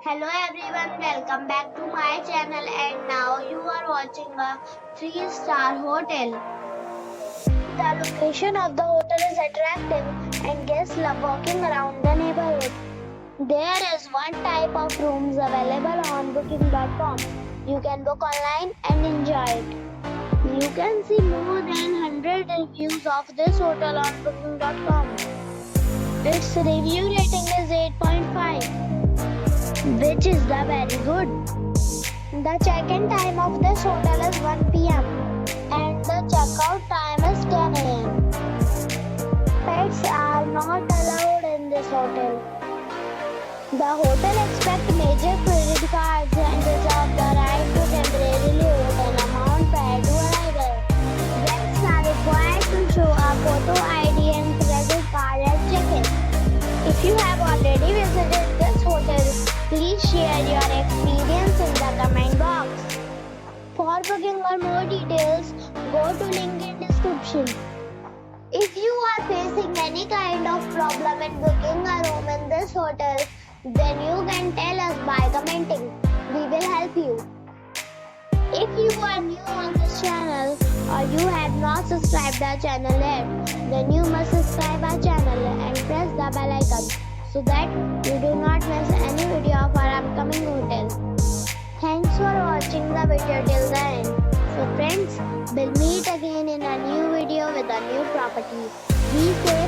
Hello everyone, welcome back to my channel and now you are watching a 3-star hotel. The location of the hotel is attractive and guests love walking around the neighborhood. There is one type of rooms available on booking.com. You can book online and enjoy it. You can see more than 100 reviews of this hotel on booking.com. Its review rating is 8.5. which is the very good. The check-in time of this hotel is 1 p.m. and the check-out time is 10 a.m. Pets are not allowed in this hotel. The hotel accepts major credit cards and reserves the right to temporarily hold an amount prior to arrival. Guests are required to show a photo ID and credit card at check-in. If you have already visited this hotel, please share your experience in the comment box. For booking or more details, go to link in description. If you are facing any kind of problem in booking a room in this hotel, then you can tell us by commenting. We will help you. If you are new on this channel or you have not subscribed our channel yet, then you must subscribe our channel and press the bell icon so that you do not miss any video of our upcoming hotel. Thanks for watching the video till the end. So friends, we'll meet again in a new video with a new property. Be safe